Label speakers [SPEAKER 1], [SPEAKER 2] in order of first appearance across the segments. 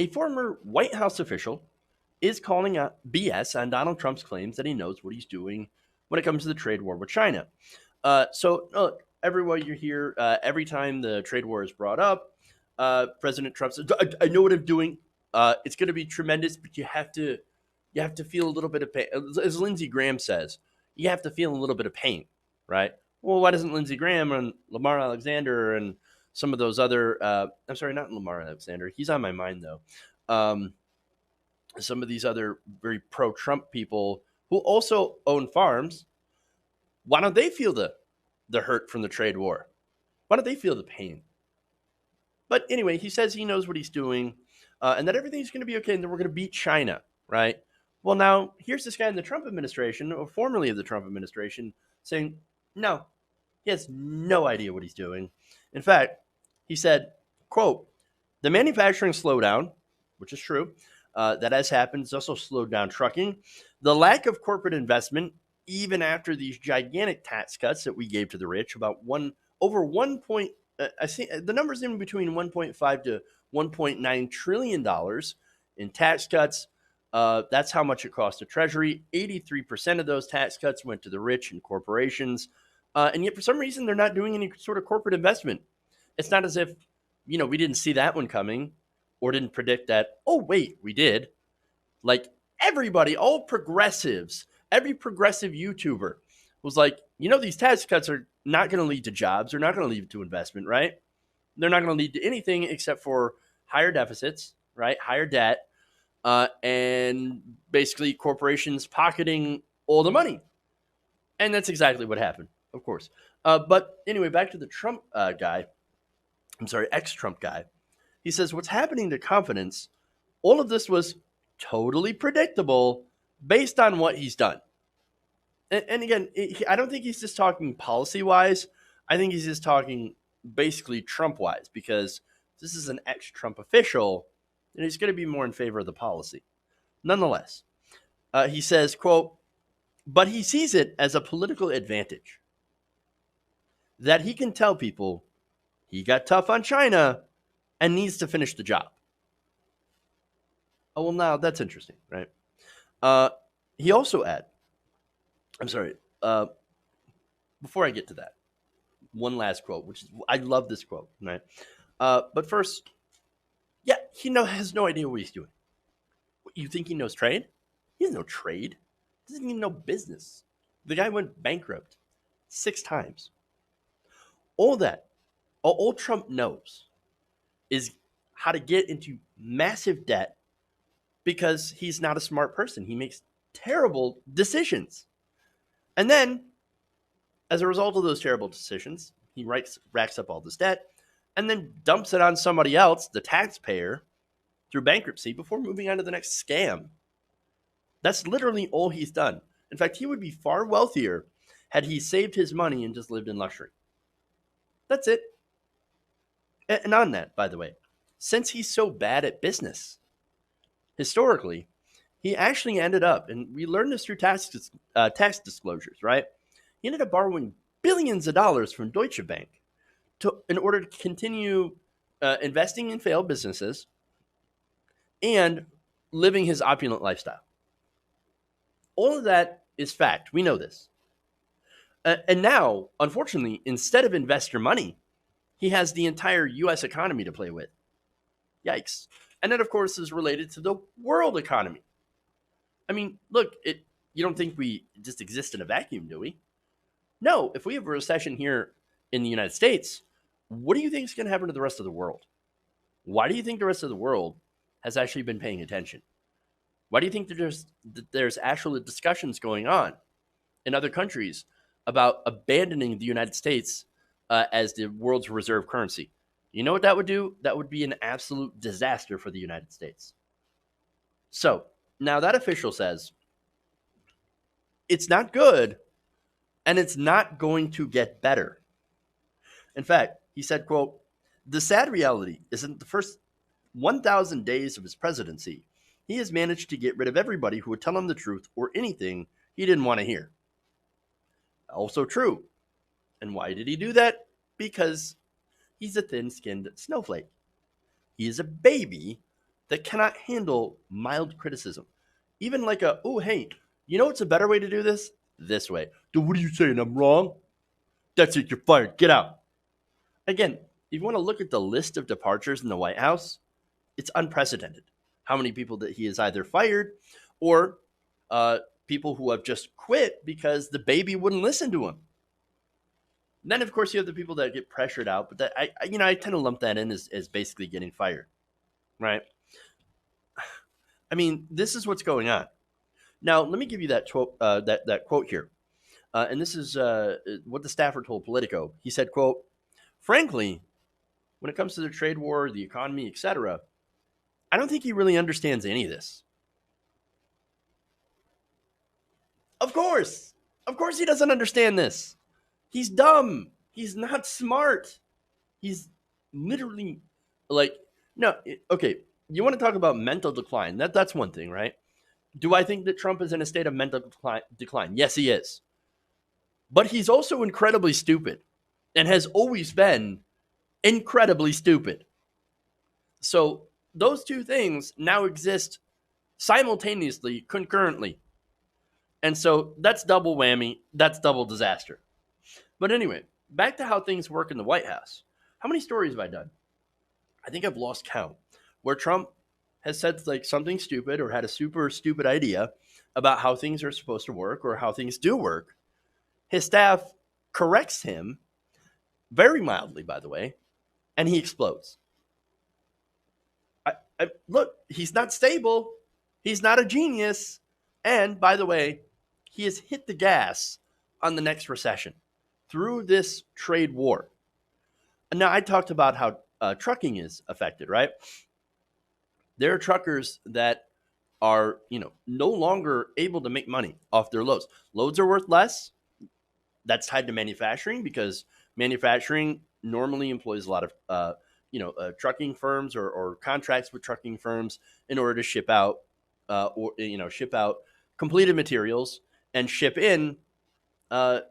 [SPEAKER 1] A former White House official is calling out BS on Donald Trump's claims that he knows what he's doing when it comes to the trade war with China. Look, everywhere you hear, every time the trade war is brought up, President Trump says, I know what I'm doing. It's going to be tremendous, but you have to feel a little bit of pain. As Lindsey Graham says, you have to feel a little bit of pain, right? Well, why doesn't Lindsey Graham and Lamar Alexander and some of those other, I'm sorry, not Lamar Alexander. He's on my mind, though. Um, some of these other very pro-Trump people who also own farms, why don't they feel the hurt from the trade war? Why don't they feel the pain? But anyway, he says he knows what he's doing, and that everything's going to be okay, and that we're going to beat China, right? Well, now here's this guy in the Trump administration, or formerly of the Trump administration, saying no, he has no idea what he's doing. In fact, he said, "quote The manufacturing slowdown, which is true, that has happened, has also slowed down trucking. The lack of corporate investment, even after these gigantic tax cuts that we gave to the rich, about over 1 point, I see the numbers in between 1.5 to 1.9 trillion dollars in tax cuts. That's how much it cost the Treasury. 83% of those tax cuts went to the rich and corporations, and yet for some reason they're not doing any sort of corporate investment. It's not as if we didn't see that one coming or didn't predict that. Oh, wait, we did. Like everybody, all progressives, every progressive YouTuber was like, these tax cuts are not going to lead to jobs. They're not going to lead to investment, right? They're not going to lead to anything except for higher deficits, right? Higher debt, and basically corporations pocketing all the money. And that's exactly what happened, of course. But anyway, back to the Trump guy. I'm sorry, ex-Trump guy. He says, what's happening to confidence? All of this was totally predictable based on what he's done. And again, I don't think he's just talking policy-wise. I think he's just talking basically Trump-wise, because this is an ex-Trump official, and he's going to be more in favor of the policy. Nonetheless, he says, quote, but he sees it as a political advantage that he can tell people he got tough on China and needs to finish the job. Oh, well, now that's interesting, right? He also I'm sorry, before I get to that, one last quote, which is, I love this quote, right? But first, yeah, he has no idea what he's doing. What, you think he knows trade? He has no trade. He doesn't even know business. The guy went bankrupt 6 times. All Trump knows is how to get into massive debt because he's not a smart person. He makes terrible decisions. And then, as a result of those terrible decisions, he racks up all this debt and then dumps it on somebody else, the taxpayer, through bankruptcy before moving on to the next scam. That's literally all he's done. In fact, he would be far wealthier had he saved his money and just lived in luxury. That's it. And on that, by the way, since he's so bad at business, historically, he actually ended up, and we learned this through tax disclosures, right? He ended up borrowing billions of dollars from Deutsche Bank in order to continue investing in failed businesses and living his opulent lifestyle. All of that is fact. We know this. And now, unfortunately, instead of investor money, he has the entire U.S. economy to play with. Yikes. And that, of course, is related to the world economy. I mean, look, you don't think we just exist in a vacuum, do we? No, if we have a recession here in the United States, what do you think is going to happen to the rest of the world? Why do you think the rest of the world has actually been paying attention? Why do you think there's actual discussions going on in other countries about abandoning the United States as the world's reserve currency? You know what that would do? That would be an absolute disaster for the United States. So now that official says it's not good and it's not going to get better. In fact, he said, quote, the sad reality is in the first 1,000 days of his presidency, he has managed to get rid of everybody who would tell him the truth or anything he didn't want to hear. Also true. And why did he do that? Because he's a thin-skinned snowflake. He is a baby that cannot handle mild criticism. Even like oh, hey, you know what's a better way to do this? This way. Dude, what are you saying? I'm wrong? That's it. You're fired. Get out. Again, if you want to look at the list of departures in the White House, it's unprecedented. How many people that he has either fired or people who have just quit because the baby wouldn't listen to him. And then, of course, you have the people that get pressured out, but that I tend to lump that in as basically getting fired, right? I mean, this is what's going on. Now, let me give you that quote here. And this is what the staffer told Politico. He said, quote, "Frankly, when it comes to the trade war, the economy, etc., I don't think he really understands any of this." Of course he doesn't understand this. He's dumb. He's not smart. He's literally like, no, okay, you want to talk about mental decline. That's one thing, right? Do I think that Trump is in a state of mental decline? Yes, he is. But he's also incredibly stupid and has always been incredibly stupid. So those two things now exist simultaneously, concurrently. And so that's double whammy. That's double disaster. But anyway, back to how things work in the White House. How many stories have I done? I think I've lost count. Where Trump has said like something stupid or had a super stupid idea about how things are supposed to work or how things do work. His staff corrects him, very mildly, by the way, and he explodes. Look, he's not stable. He's not a genius. And by the way, he has hit the gas on the next recession through this trade war. Now, I talked about how trucking is affected, right? There are truckers that are, no longer able to make money off their loads. Loads are worth less. That's tied to manufacturing because manufacturing normally employs a lot of, trucking firms or contracts with trucking firms in order to ship out completed materials and ship in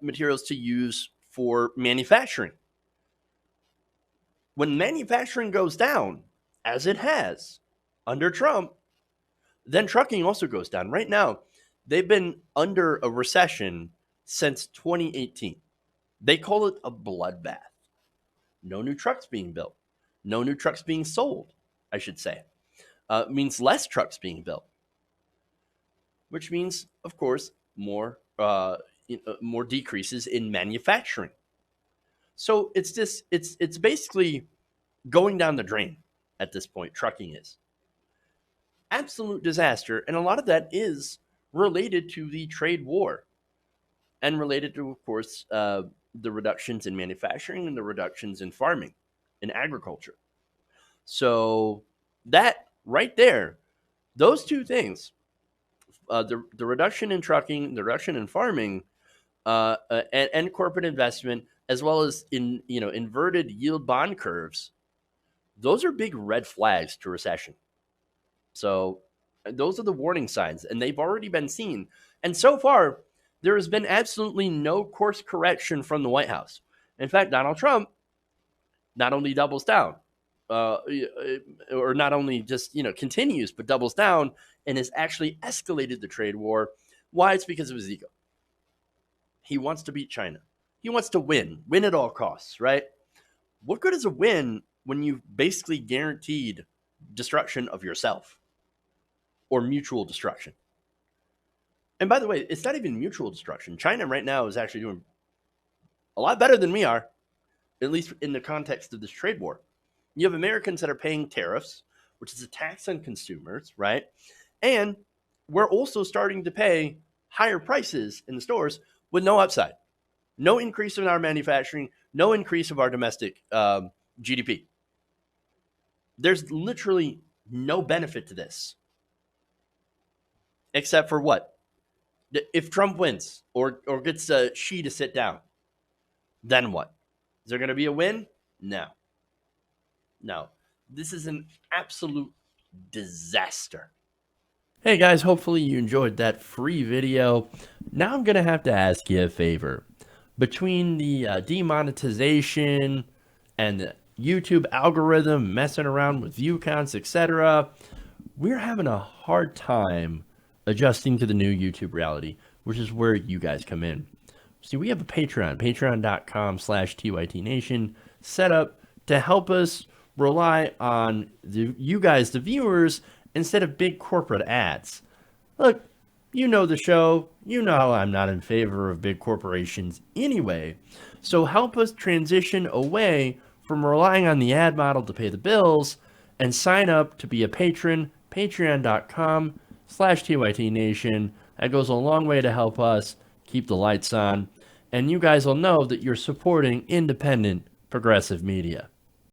[SPEAKER 1] materials to use for manufacturing. When manufacturing goes down, as it has under Trump, then trucking also goes down. Right now, they've been under a recession since 2018. They call it a bloodbath. No new trucks being built. No new trucks being sold, I should say. Means less trucks being built. Which means, of course, more decreases in manufacturing. So it's basically going down the drain at this point. Trucking is absolute disaster, and a lot of that is related to the trade war, and related to, of course, the reductions in manufacturing and the reductions in farming, in agriculture. So that right there, those two things. The reduction in trucking, the reduction in farming, and corporate investment, as well as in inverted yield bond curves, those are big red flags to recession. So those are the warning signs, and they've already been seen. And so far, there has been absolutely no course correction from the White House. In fact, Donald Trump not only doubles down, or not only just continues, but doubles down and has actually escalated the trade war. Why? It's because of his ego. He wants to beat China. He wants to win at all costs, right? What good is a win when you've basically guaranteed destruction of yourself or mutual destruction? And by the way, it's not even mutual destruction. China right now is actually doing a lot better than we are, at least in the context of this trade war. You have Americans that are paying tariffs, which is a tax on consumers, right? And we're also starting to pay higher prices in the stores with no upside. No increase in our manufacturing, no increase of our domestic GDP. There's literally no benefit to this. Except for what? If Trump wins or gets Xi to sit down, then what? Is there going to be a win? No. This is an absolute disaster. Hey guys, hopefully you enjoyed that free video. Now I'm going to have to ask you a favor. Between the demonetization and the YouTube algorithm messing around with view counts, etc., we're having a hard time adjusting to the new YouTube reality, which is where you guys come in. See, we have a Patreon, patreon.com/TYTNation, set up to help us rely on you guys, the viewers, instead of big corporate ads. Look, you know the show. You know how I'm not in favor of big corporations anyway. So help us transition away from relying on the ad model to pay the bills and sign up to be a patron, patreon.com/TYTNation. That goes a long way to help us keep the lights on. And you guys will know that you're supporting independent progressive media.